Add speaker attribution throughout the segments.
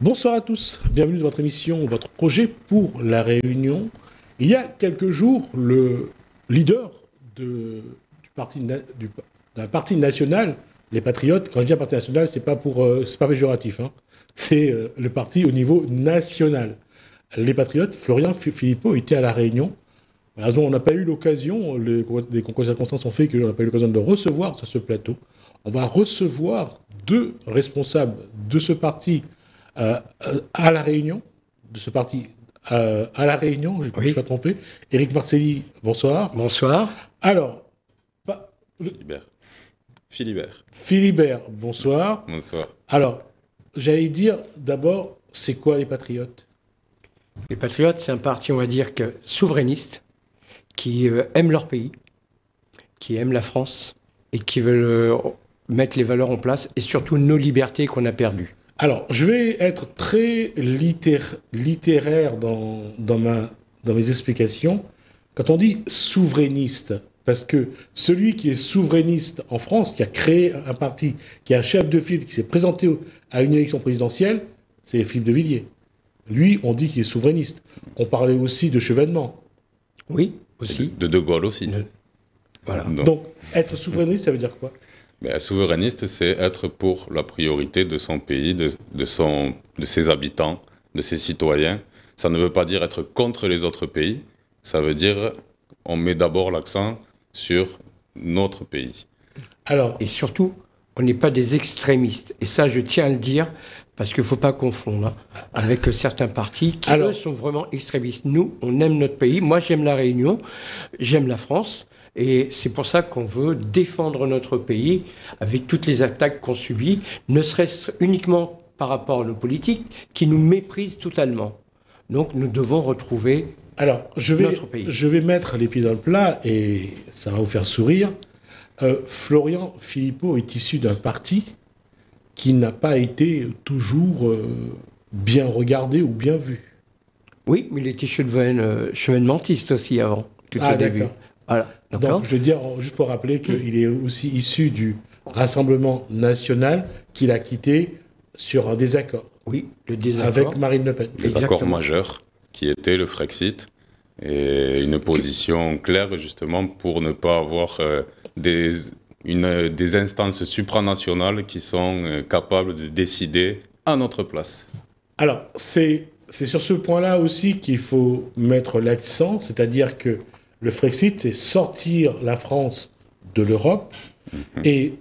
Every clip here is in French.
Speaker 1: Bonsoir à tous, bienvenue dans votre émission, votre projet pour la Réunion. Il y a quelques jours, le leader d'un parti national, les Patriotes, quand je dis un parti national, c'est pas péjoratif, hein. C'est le parti au niveau national. Les Patriotes, Florian Philippot était à la Réunion. Malheureusement, on n'a pas eu l'occasion, les concours de circonstances ont fait qu'on n'a pas eu l'occasion de le recevoir sur ce plateau. On va recevoir deux responsables de ce parti à la Réunion, à la Réunion, je ne me suis pas trompé. Éric Marcelli, bonsoir.
Speaker 2: Bonsoir.
Speaker 1: Alors, Philibert, bonsoir.
Speaker 3: Bonsoir.
Speaker 1: Alors, j'allais dire d'abord, c'est quoi les Patriotes?
Speaker 2: Les Patriotes, c'est un parti, on va dire, souverainiste, qui aime leur pays, qui aime la France, et qui veulent mettre les valeurs en place, et surtout nos libertés qu'on a perdues.
Speaker 1: Alors, je vais être très littéraire dans mes explications. Quand on dit souverainiste, parce que celui qui est souverainiste en France, qui a créé un parti, qui est un chef de file, qui s'est présenté à une élection présidentielle, c'est Philippe de Villiers. Lui, on dit qu'il est souverainiste. On parlait aussi de Chevènement.
Speaker 2: Oui, aussi.
Speaker 3: De Gaulle aussi.
Speaker 2: Voilà.
Speaker 1: Donc, être souverainiste, ça veut dire quoi?
Speaker 3: Souverainiste, c'est être pour la priorité de son pays, de ses habitants, de ses citoyens. Ça ne veut pas dire être contre les autres pays. Ça veut dire on met d'abord l'accent sur notre pays.
Speaker 2: Alors, et surtout, on n'est pas des extrémistes. Et ça, je tiens à le dire, parce qu'il ne faut pas confondre avec certains partis qui, eux, sont vraiment extrémistes. Nous, on aime notre pays. Moi, j'aime la Réunion, j'aime la France. Et c'est pour ça qu'on veut défendre notre pays avec toutes les attaques qu'on subit, ne serait-ce uniquement par rapport à nos politiques qui nous méprisent totalement. Donc nous devons retrouver notre pays.
Speaker 1: Je vais mettre les pieds dans le plat et ça va vous faire sourire. Florian Philippot est issu d'un parti qui n'a pas été toujours bien regardé ou bien vu.
Speaker 2: Oui, mais il était chevènementiste aussi avant, tout au début.
Speaker 1: Voilà. Donc, je veux dire, juste pour rappeler qu'il est aussi issu du Rassemblement national qu'il a quitté sur un désaccord.
Speaker 2: Oui, le désaccord.
Speaker 1: Avec Marine Le Pen.
Speaker 3: Désaccord majeur, qui était le Frexit, et une position claire, justement, pour ne pas avoir des instances supranationales qui sont capables de décider à notre place.
Speaker 1: Alors, c'est sur ce point-là aussi qu'il faut mettre l'accent, c'est-à-dire que le Frexit, c'est sortir la France de l'Europe. Et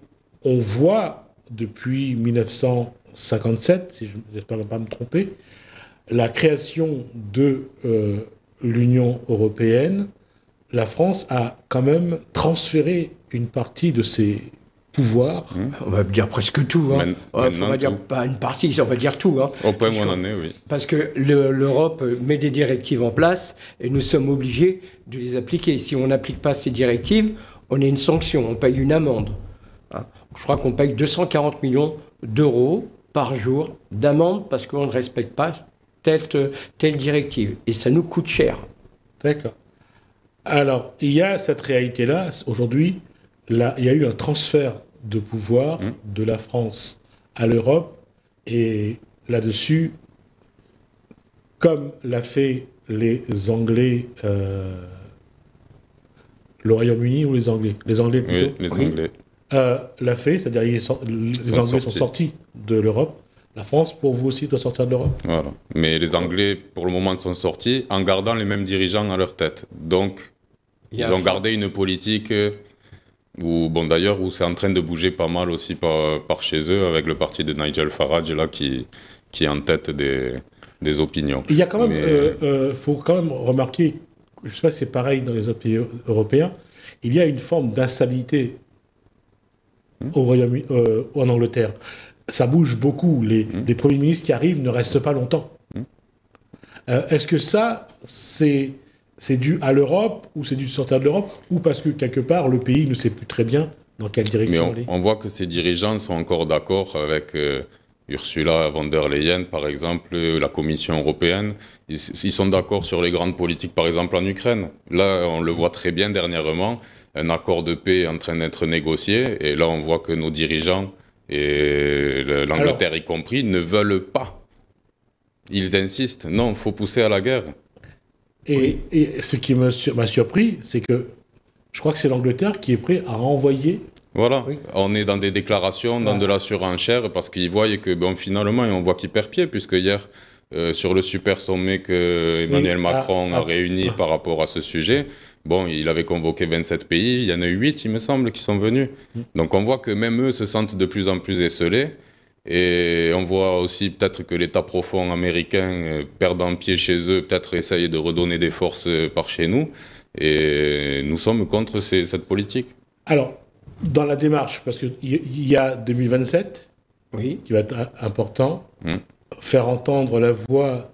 Speaker 1: on voit, depuis 1957, si je n'espère pas me tromper, la création de l'Union européenne. La France a quand même transféré une partie de ses pouvoirs.
Speaker 2: On va dire presque tout. On va dire pas une partie, on va dire tout.
Speaker 3: Au point où on en est, oui.
Speaker 2: Parce que l'Europe met des directives en place et nous sommes obligés de les appliquer. Si on n'applique pas ces directives, on a une sanction, on paye une amende. Je crois qu'on paye 240 millions d'euros par jour d'amende parce qu'on ne respecte pas telle directive. Et ça nous coûte cher.
Speaker 1: D'accord. Alors, il y a cette réalité-là. Aujourd'hui, là, il y a eu un transfert de pouvoir de la France à l'Europe. Et là-dessus, comme l'a fait les Anglais, le Royaume-Uni ou les Anglais? Les Anglais plutôt.
Speaker 3: Oui, les Anglais.
Speaker 1: L'a fait, c'est-à-dire les Anglais sont sortis de l'Europe. La France, pour vous aussi, doit sortir de l'Europe.
Speaker 3: Voilà. Mais les Anglais, pour le moment, sont sortis en gardant les mêmes dirigeants à leur tête. Donc, ils ont gardé une politique où c'est en train de bouger pas mal aussi par chez eux, avec le parti de Nigel Farage, là, qui est en tête des opinions.
Speaker 1: Il y a quand même, faut quand même remarquer, je ne sais pas si c'est pareil dans les autres pays européens, il y a une forme d'instabilité au Royaume-Uni, en Angleterre. Ça bouge beaucoup. Les premiers ministres qui arrivent ne restent pas longtemps. Est-ce que ça, c'est dû à l'Europe ou c'est dû sortir de l'Europe ou parce que quelque part le pays ne sait plus très bien dans quelle direction aller?
Speaker 3: On voit que ces dirigeants sont encore d'accord avec Ursula von der Leyen, par exemple, la Commission européenne. Ils sont d'accord sur les grandes politiques, par exemple en Ukraine. Là, on le voit très bien dernièrement. Un accord de paix est en train d'être négocié. Et là, on voit que nos dirigeants, et l'Angleterre y compris, ne veulent pas Ils insistent. Non, il faut pousser à la guerre.
Speaker 1: Et ce qui m'a surpris, c'est que je crois que c'est l'Angleterre qui est prêt à envoyer.
Speaker 3: Voilà, on est dans des déclarations, dans de la surenchère, parce qu'ils voient que, finalement, on voit qu'ils perdent pied, puisque hier, sur le super sommet que Emmanuel Macron a réuni par rapport à ce sujet, il avait convoqué 27 pays, il y en a eu 8, il me semble, qui sont venus. Donc on voit que même eux se sentent de plus en plus esselés, et on voit aussi peut-être que l'État profond américain, perdant pied chez eux, peut-être essaye de redonner des forces par chez nous, et nous sommes contre cette politique.
Speaker 1: Alors, dans la démarche, parce qu'il y a 2027, qui va être important, faire entendre la voix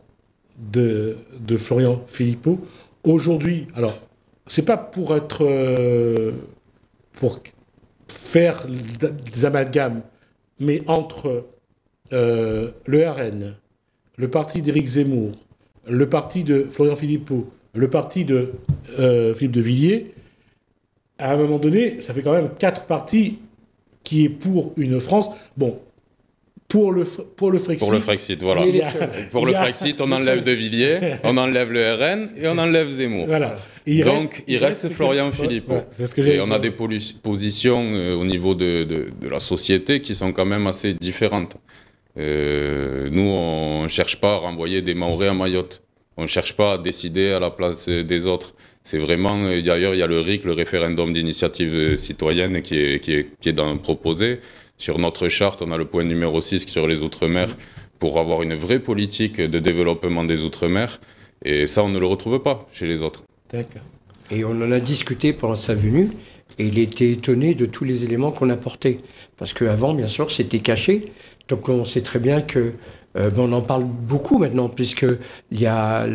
Speaker 1: de Florian Philippot. Aujourd'hui, alors, c'est pas pour faire des amalgames, mais entre le RN, le parti d'Éric Zemmour, le parti de Florian Philippot, le parti de Philippe de Villiers, à un moment donné, ça fait quand même 4 partis qui est pour une France. Bon, pour le Frexit.
Speaker 3: Pour le Frexit, voilà. Pour le Frexit, on enlève De Villiers, on enlève le RN et on enlève Zemmour.
Speaker 1: Voilà.
Speaker 3: Donc, il reste Florian Philippot. Voilà, et on a des positions au niveau de la société qui sont quand même assez différentes. Nous, on ne cherche pas à renvoyer des Mahorais à Mayotte. On ne cherche pas à décider à la place des autres. C'est vraiment, d'ailleurs, il y a le RIC, le référendum d'initiative citoyenne qui est proposé. Sur notre charte, on a le point numéro 6 sur les Outre-mer pour avoir une vraie politique de développement des Outre-mer. Et ça, on ne le retrouve pas chez les autres.
Speaker 2: D'accord. Et on en a discuté pendant sa venue, et il était étonné de tous les éléments qu'on apportait. Parce qu'avant, bien sûr, c'était caché. Donc on sait très bien que... on en parle beaucoup maintenant, puisqu'il y a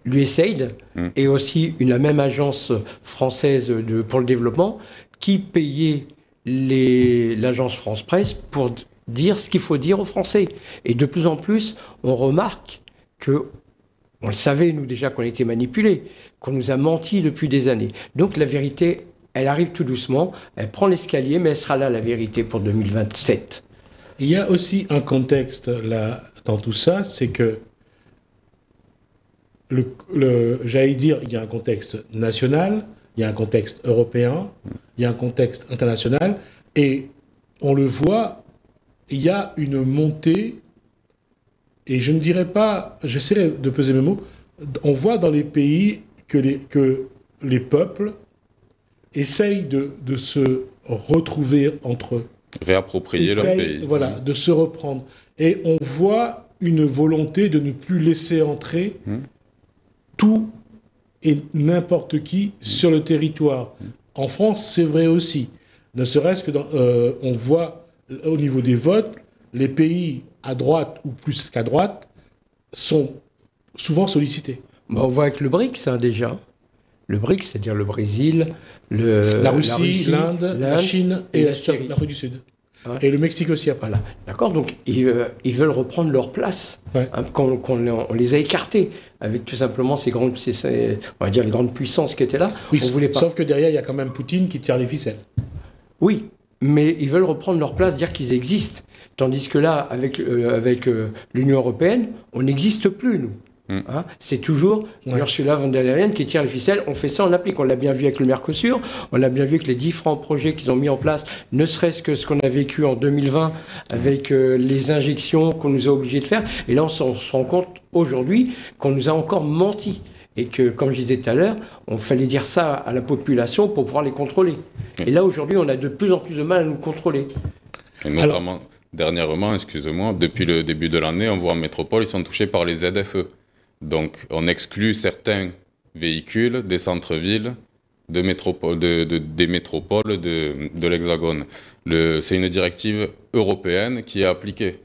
Speaker 2: l'USAID et aussi la même agence française pour le développement qui payait l'agence France Presse pour dire ce qu'il faut dire aux Français. Et de plus en plus, on remarque que, on le savait nous déjà qu'on était manipulés, qu'on nous a menti depuis des années. Donc la vérité, elle arrive tout doucement, elle prend l'escalier, mais elle sera là la vérité pour 2027.
Speaker 1: Il y a aussi un contexte là dans tout ça, c'est que j'allais dire, il y a un contexte national, il y a un contexte européen, il y a un contexte international, et on le voit, il y a une montée, et je ne dirais pas, j'essaierai de peser mes mots, on voit dans les pays que les peuples essayent de se retrouver entre eux.
Speaker 3: Réapproprier leur pays.
Speaker 1: Voilà, de se reprendre. Et on voit une volonté de ne plus laisser entrer tout et n'importe qui sur le territoire. En France, c'est vrai aussi. Ne serait-ce que on voit au niveau des votes, les pays à droite ou plus qu'à droite sont souvent sollicités.
Speaker 2: On voit avec le BRICS déjà. Le BRICS, c'est-à-dire le Brésil,
Speaker 1: la Russie, l'Inde, la Chine et l'Afrique du Sud. Ouais. Et le Mexique aussi après.
Speaker 2: Voilà. D'accord, donc ils veulent reprendre leur place. Ouais. Hein, on les a écartés avec tout simplement on va dire les grandes puissances qui étaient là.
Speaker 1: Oui,
Speaker 2: on voulait pas.
Speaker 1: Sauf que derrière, il y a quand même Poutine qui tire les ficelles.
Speaker 2: Oui, mais ils veulent reprendre leur place, dire qu'ils existent. Tandis que là, avec l'Union européenne, on n'existe plus, nous. Hein, c'est toujours Ursula von der Leyen qui tire les ficelles. On fait ça, on applique. On l'a bien vu avec le Mercosur, on l'a bien vu avec les différents projets qu'ils ont mis en place, ne serait-ce que ce qu'on a vécu en 2020 avec les injections qu'on nous a obligés de faire. Et là, on se rend compte aujourd'hui qu'on nous a encore menti. Et que, comme je disais tout à l'heure, on fallait dire ça à la population pour pouvoir les contrôler. Et là, aujourd'hui, on a de plus en plus de mal à nous contrôler.
Speaker 3: Et notamment, dernièrement, excusez-moi, depuis le début de l'année, on voit en métropole, ils sont touchés par les ZFE. Donc, on exclut certains véhicules des centres-villes, des métropoles de l'Hexagone. C'est une directive européenne qui est appliquée.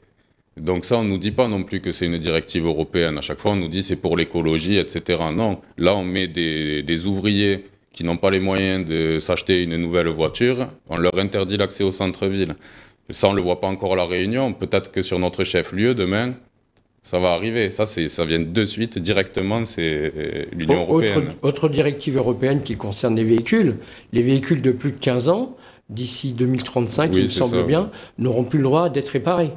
Speaker 3: Donc ça, on ne nous dit pas non plus que c'est une directive européenne. À chaque fois, on nous dit c'est pour l'écologie, etc. Non, là, on met des ouvriers qui n'ont pas les moyens de s'acheter une nouvelle voiture. On leur interdit l'accès au centre-ville. Ça, on ne le voit pas encore à La Réunion. Peut-être que sur notre chef-lieu, demain... ça va arriver. Ça vient de suite, directement, c'est l'Union européenne.
Speaker 2: Autre directive européenne qui concerne les véhicules de plus de 15 ans, d'ici 2035, il me semble bien, n'auront plus le droit d'être réparés.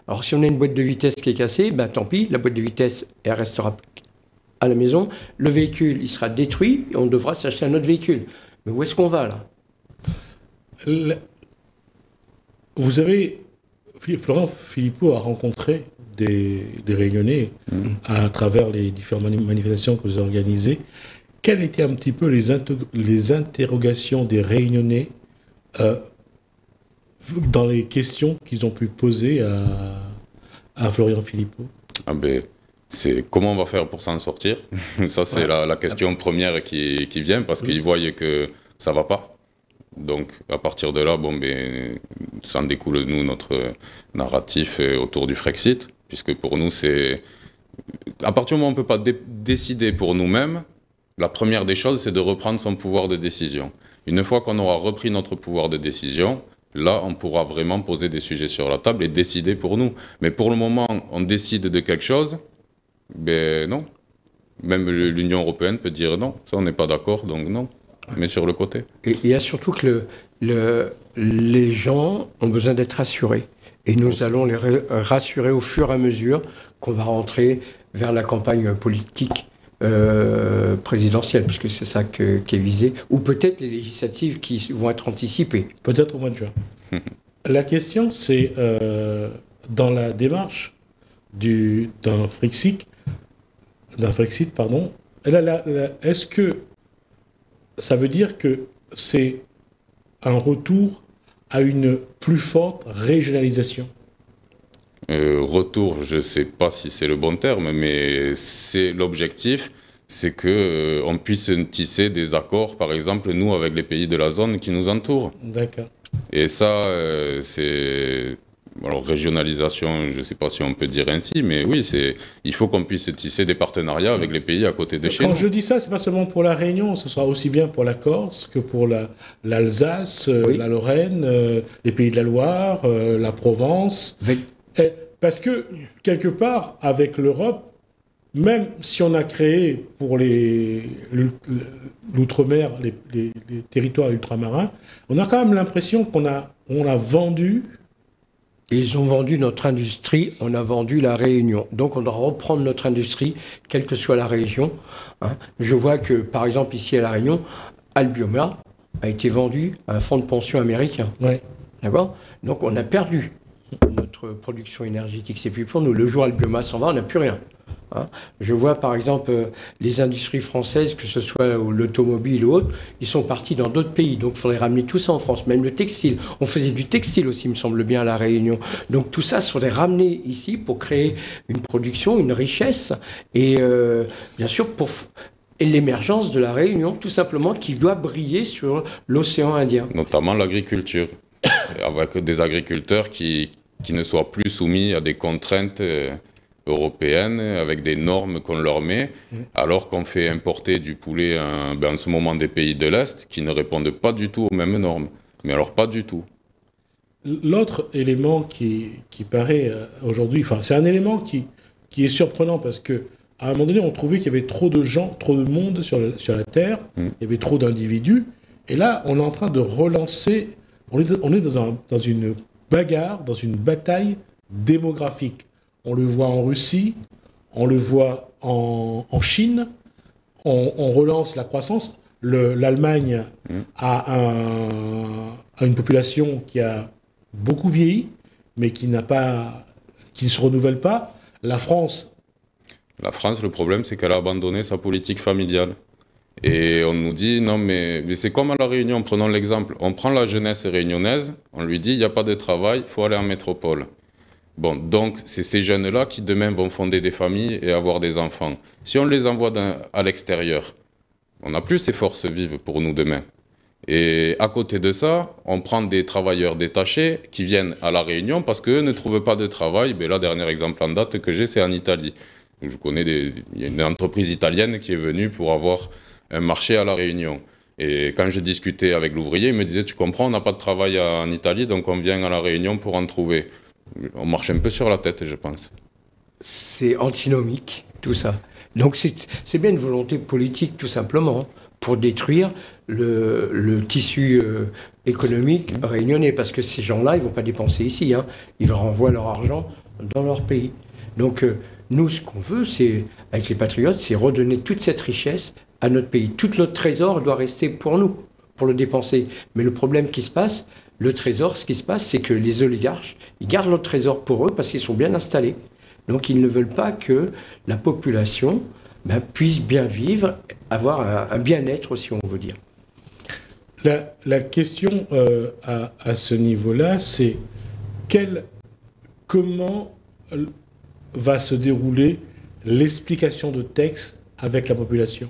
Speaker 2: Alors si on a une boîte de vitesse qui est cassée, ben tant pis, la boîte de vitesse, elle restera à la maison. Le véhicule, il sera détruit et on devra s'acheter un autre véhicule. Mais où est-ce qu'on va là?
Speaker 1: Vous avez... Florent Philippot a rencontré des Réunionnais à travers les différentes manifestations que vous avez organisées. Quelles étaient un petit peu les interrogations des Réunionnais dans les questions qu'ils ont pu poser à Florian Philippot?
Speaker 3: C'est comment on va faire pour s'en sortir. Ça, c'est la question première qui vient, parce qu'ils voient que ça ne va pas. Donc, à partir de là, ça en découle, nous, notre narratif autour du Frexit, puisque pour nous, c'est... À partir du moment où on ne peut pas décider pour nous-mêmes, la première des choses, c'est de reprendre son pouvoir de décision. Une fois qu'on aura repris notre pouvoir de décision, là, on pourra vraiment poser des sujets sur la table et décider pour nous. Mais pour le moment, on décide de quelque chose, non. Même l'Union européenne peut dire non, ça, on n'est pas d'accord, donc non. Mais sur le côté. Et
Speaker 2: il y a surtout que les gens ont besoin d'être rassurés. Et nous allons les rassurer au fur et à mesure qu'on va rentrer vers la campagne politique présidentielle, puisque c'est ça qui est visé. Ou peut-être les législatives qui vont être anticipées.
Speaker 1: Peut-être au mois de juin. La question, c'est dans la démarche d'un Frexit, est-ce que ça veut dire que c'est un retour à une plus forte régionalisation?
Speaker 3: Retour, je ne sais pas si c'est le bon terme, mais c'est l'objectif, c'est qu'on puisse tisser des accords, par exemple, nous, avec les pays de la zone qui nous entourent.
Speaker 1: D'accord.
Speaker 3: Et ça, c'est... Alors, régionalisation, je ne sais pas si on peut dire ainsi, mais oui, il faut qu'on puisse tisser des partenariats avec les pays à côté de chez nous.
Speaker 1: Quand je dis ça, ce n'est pas seulement pour la Réunion, ce sera aussi bien pour la Corse que pour l'Alsace, la Lorraine, les pays de la Loire, la Provence. Parce que, quelque part, avec l'Europe, même si on a créé pour l'outre-mer, les territoires ultramarins, on a quand même l'impression qu'on a vendu...
Speaker 2: Ils ont vendu notre industrie, on a vendu la Réunion. Donc on doit reprendre notre industrie, quelle que soit la région. Je vois que, par exemple, ici à La Réunion, Albioma a été vendu à un fonds de pension américain.
Speaker 1: Ouais.
Speaker 2: D'accord ? Donc on a perdu notre production énergétique. C'est plus pour nous. Le jour où Albioma s'en va, on n'a plus rien. Je vois par exemple les industries françaises, que ce soit l'automobile ou autre, ils sont partis dans d'autres pays. Donc il faudrait ramener tout ça en France. Même le textile. On faisait du textile aussi, il me semble bien, à La Réunion. Donc tout ça, il faudrait ramener ici pour créer une production, une richesse. Et bien sûr, pour l'émergence de La Réunion, tout simplement, qui doit briller sur l'océan Indien.
Speaker 3: Notamment l'agriculture. Avec des agriculteurs qui ne soient plus soumis à des contraintes... européennes, avec des normes qu'on leur met, alors qu'on fait importer du poulet en ce moment des pays de l'Est qui ne répondent pas du tout aux mêmes normes. Mais alors pas du tout.
Speaker 1: L'autre élément qui paraît aujourd'hui, c'est un élément qui est surprenant parce que à un moment donné, on trouvait qu'il y avait trop de gens, trop de monde sur la Terre, il y avait trop d'individus, et là, on est en train de relancer, on est dans une bagarre, dans une bataille démographique. On le voit en Russie, on le voit en Chine, on relance la croissance. L'Allemagne a une population qui a beaucoup vieilli, mais qui ne se renouvelle pas. La France,
Speaker 3: le problème, c'est qu'elle a abandonné sa politique familiale. Et on nous dit, non, mais c'est comme à La Réunion, prenons l'exemple. On prend la jeunesse réunionnaise, on lui dit, il n'y a pas de travail, il faut aller en métropole. Bon, donc, c'est ces jeunes-là qui, demain, vont fonder des familles et avoir des enfants. Si on les envoie à l'extérieur, on n'a plus ces forces vives pour nous demain. Et à côté de ça, on prend des travailleurs détachés qui viennent à La Réunion parce qu'eux ne trouvent pas de travail. Là, dernier exemple en date que j'ai, c'est en Italie. Je connais il y a une entreprise italienne qui est venue pour avoir un marché à La Réunion. Et quand je discutais avec l'ouvrier, il me disait, tu comprends, on n'a pas de travail en Italie, donc on vient à La Réunion pour en trouver. On marche un peu sur la tête, je pense.
Speaker 2: C'est antinomique, tout ça. Donc c'est bien une volonté politique, tout simplement, pour détruire le tissu économique réunionnais. Parce que ces gens-là, ils ne vont pas dépenser ici. Ils renvoient leur argent dans leur pays. Donc nous, ce qu'on veut, c'est, avec les patriotes, c'est redonner toute cette richesse à notre pays. Tout notre trésor doit rester pour nous, pour le dépenser. Mais le problème qui se passe, le trésor, ce qui se passe, c'est que les oligarches, ils gardent leur trésor pour eux parce qu'ils sont bien installés. Donc ils ne veulent pas que la population puisse bien vivre, avoir un bien-être, si on veut dire.
Speaker 1: La question à ce niveau-là, c'est comment va se dérouler l'explication de texte avec la population?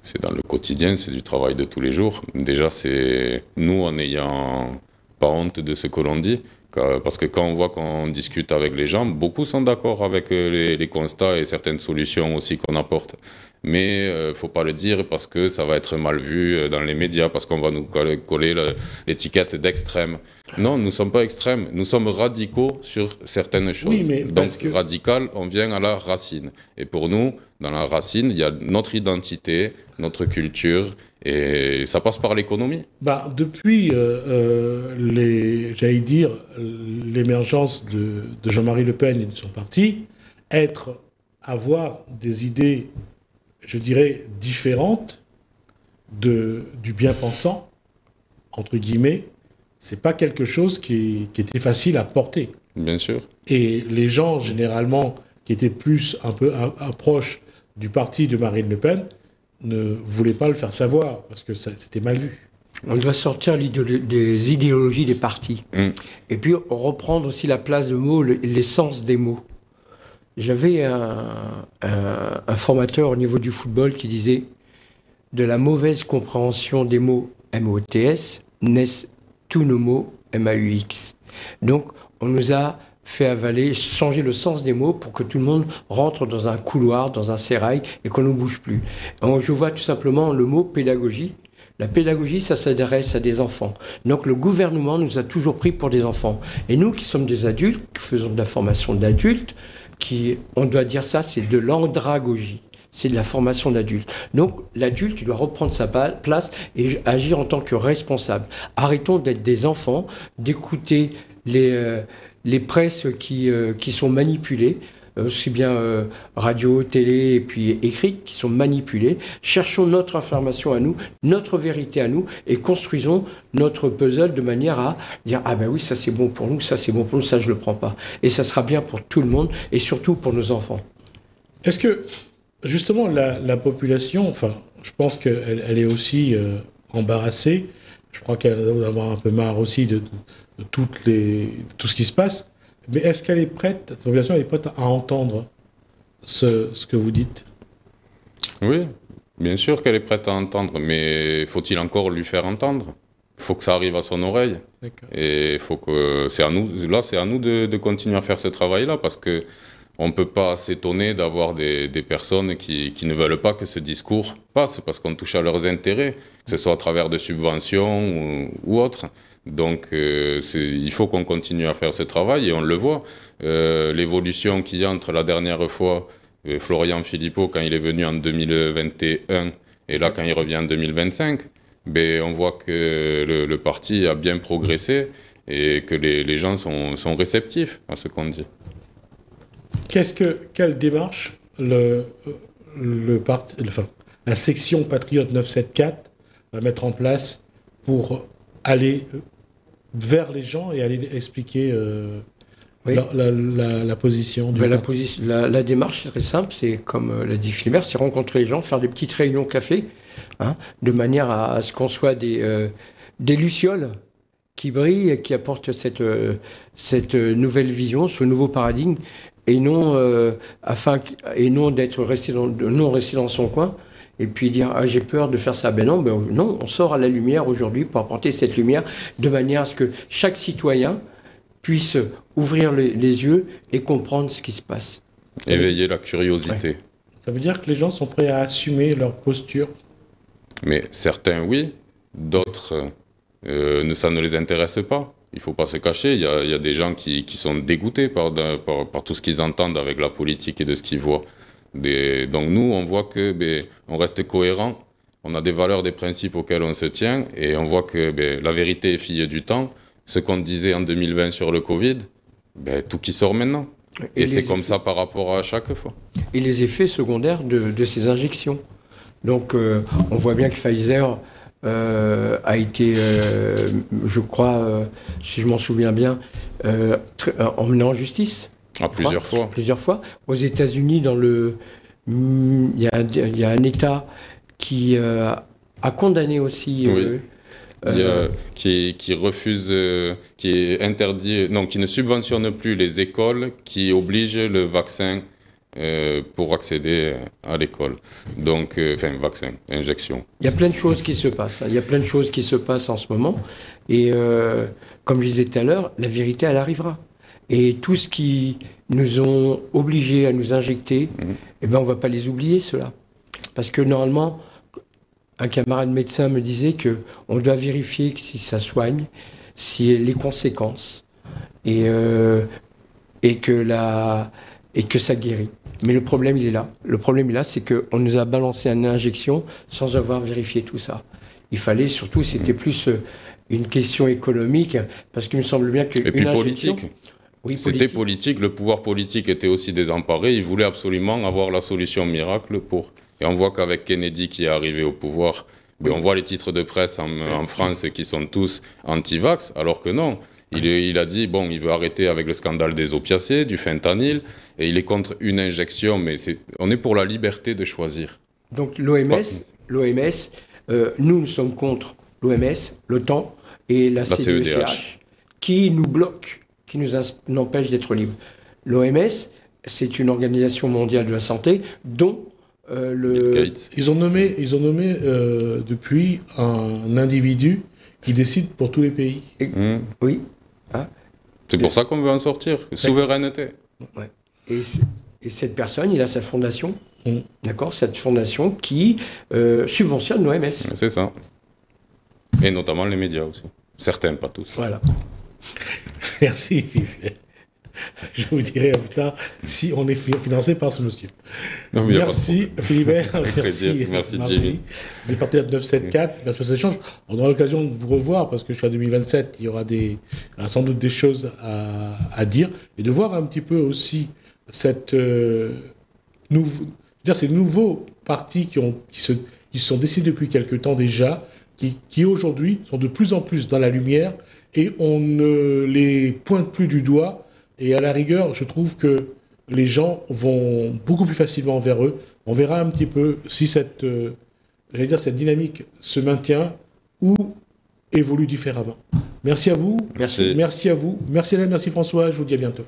Speaker 3: C'est dans le quotidien, c'est du travail de tous les jours. Déjà, c'est nous, en n'ayant pas honte de ce que l'on dit, parce que quand on voit qu'on discute avec les gens, beaucoup sont d'accord avec les constats et certaines solutions aussi qu'on apporte. Mais il ne faut pas le dire parce que ça va être mal vu dans les médias, parce qu'on va nous coller l'étiquette d'extrême. Non, nous ne sommes pas extrêmes, nous sommes radicaux sur certaines choses.
Speaker 1: Oui, mais
Speaker 3: donc radical, on vient à la racine. Et pour nous, dans la racine, il y a notre identité, notre culture, et ça passe par l'économie.
Speaker 1: Depuis j'allais dire, l'émergence de Jean-Marie Le Pen et de son parti, avoir des idées, je dirais, différentes du bien-pensant, entre guillemets, c'est pas quelque chose qui était facile à porter.
Speaker 3: Bien sûr.
Speaker 1: Et les gens, généralement, qui étaient plus un peu proches du parti de Marine Le Pen, ne voulaient pas le faire savoir, parce que c'était mal vu.
Speaker 2: On doit sortir des idéologies des partis. Et puis reprendre aussi la place de mots, l'essence des mots. J'avais un formateur au niveau du football qui disait « De la mauvaise compréhension des mots MOTS naissent tous nos mots MAUX ». Donc on nous a fait changer le sens des mots pour que tout le monde rentre dans un couloir, dans un sérail et qu'on ne bouge plus. Je vois tout simplement le mot pédagogie. La pédagogie, ça s'adresse à des enfants. Donc le gouvernement nous a toujours pris pour des enfants. Et nous qui sommes des adultes, qui faisons de la formation d'adultes, on doit dire ça, c'est de l'andragogie. C'est de la formation d'adulte. Donc l'adulte, il doit reprendre sa place et agir en tant que responsable. Arrêtons d'être des enfants, d'écouter les presses qui sont manipulées, aussi bien radio, télé et puis écrites, qui sont manipulées. Cherchons notre information à nous, notre vérité à nous, et construisons notre puzzle de manière à dire « Ah ben oui, ça c'est bon pour nous, ça c'est bon pour nous, ça je le prends pas ». Et ça sera bien pour tout le monde, et surtout pour nos enfants.
Speaker 1: Est-ce que, justement, la population, enfin, je pense qu'elle est aussi embarrassée, je crois qu'elle doit avoir un peu marre aussi de tout ce qui se passe. Mais est-ce qu'elle est prête, cette population est prête à entendre ce que vous dites?
Speaker 3: Oui, bien sûr qu'elle est prête à entendre, mais faut-il encore lui faire entendre? Il faut que ça arrive à son oreille. Et c'est à nous de continuer à faire ce travail-là, parce que on ne peut pas s'étonner d'avoir des personnes qui ne veulent pas que ce discours passe, parce qu'on touche à leurs intérêts, que ce soit à travers de subventions ou autres. Donc il faut qu'on continue à faire ce travail, et on le voit. L'évolution qu'il y a entre la dernière fois, Florian Philippot, quand il est venu en 2021, et là quand il revient en 2025, on voit que le parti a bien progressé et que les gens sont réceptifs à ce qu'on dit.
Speaker 1: Quelle démarche la section Patriote 974 va mettre en place pour aller vers les gens et aller expliquer la position du parti?
Speaker 2: La démarche est très simple, c'est comme l'a dit Philibert, c'est rencontrer les gens, faire des petites réunions café, de manière à ce qu'on soit des lucioles qui brillent et qui apportent cette nouvelle vision, ce nouveau paradigme, et non d'être resté dans son coin et puis dire « j'ai peur de faire ça ». Non, on sort à la lumière aujourd'hui pour apporter cette lumière de manière à ce que chaque citoyen puisse ouvrir les yeux et comprendre ce qui se passe.
Speaker 3: Éveiller la curiosité.
Speaker 1: Ouais. Ça veut dire que les gens sont prêts à assumer leur posture? Mais
Speaker 3: certains oui, d'autres ça ne les intéresse pas. Il ne faut pas se cacher, il y a des gens qui sont dégoûtés par tout ce qu'ils entendent avec la politique et de ce qu'ils voient. Donc nous, on voit que on reste cohérent, on a des valeurs, des principes auxquels on se tient, et on voit que la vérité est fille du temps. Ce qu'on disait en 2020 sur le Covid, Ben, tout qui sort maintenant. Et c'est comme ça par rapport à chaque fois.
Speaker 2: Et les effets secondaires de ces injections. Donc, on voit bien que Pfizer a été, je crois, si je m'en souviens bien, emmené en justice.
Speaker 3: Plusieurs fois.
Speaker 2: Plusieurs fois. Aux États-Unis, il y a un État qui a condamné aussi.
Speaker 3: Qui refuse, qui est interdit, non, qui ne subventionne plus les écoles qui obligent le vaccin pour accéder à l'école. Donc, enfin, vaccin, injection.
Speaker 2: Il y a plein de choses qui se passent. Il y a plein de choses qui se passent en ce moment. Et comme je disais tout à l'heure, la vérité, elle arrivera. Et tout ce qui nous ont obligés à nous injecter, eh ben, on ne va pas les oublier, cela. Parce que normalement, un camarade médecin me disait qu'on doit vérifier si ça soigne, si les conséquences, et que ça guérit. Mais le problème, il est là. Le problème, il est là, c'est qu'on nous a balancé une injection sans avoir vérifié tout ça. Il fallait surtout, c'était plus une question économique, parce qu'il me semble bien qu'une
Speaker 3: injection...
Speaker 2: politique.
Speaker 3: Oui, c'était politique. Le pouvoir politique était aussi désemparé. Il voulait absolument avoir la solution miracle pour... Et on voit qu'avec Kennedy qui est arrivé au pouvoir, on voit les titres de presse en France qui sont tous anti-vax, alors que non. Il a dit, bon, il veut arrêter avec le scandale des opiacés, du fentanyl, et il est contre une injection, mais on est pour la liberté de choisir.
Speaker 2: Donc l'OMS, nous sommes contre l'OMS, l'OTAN et la CEDH, qui nous bloquent, qui nous empêchent d'être libres. L'OMS, c'est une organisation mondiale de la santé dont
Speaker 1: Ils ont nommé depuis un individu qui décide pour tous les pays.
Speaker 2: Oui.
Speaker 3: C'est pour ça qu'on veut en sortir. Souveraineté.
Speaker 2: Ouais. Et cette personne, il a sa fondation. D'accord, cette fondation qui subventionne l'OMS.
Speaker 3: C'est ça. Et notamment les médias aussi. Certains, pas tous.
Speaker 2: Voilà.
Speaker 1: Merci, Philippe. Je vous dirai plus tard si on est financé par ce monsieur.
Speaker 3: Non,
Speaker 1: merci Philibert,
Speaker 3: merci Jimmy.
Speaker 1: Des partenaires de 974, merci pour cet échange. On aura l'occasion de vous revoir parce que je suis en 2027, il y aura sans doute des choses à dire et de voir un petit peu aussi ces nouveaux partis qui sont décidés depuis quelque temps déjà, qui aujourd'hui sont de plus en plus dans la lumière et on ne les pointe plus du doigt. Et à la rigueur, je trouve que les gens vont beaucoup plus facilement vers eux. On verra un petit peu si cette dynamique se maintient ou évolue différemment. Merci à vous.
Speaker 3: Merci.
Speaker 1: Merci à vous. Merci Hélène, merci François. Je vous dis à bientôt.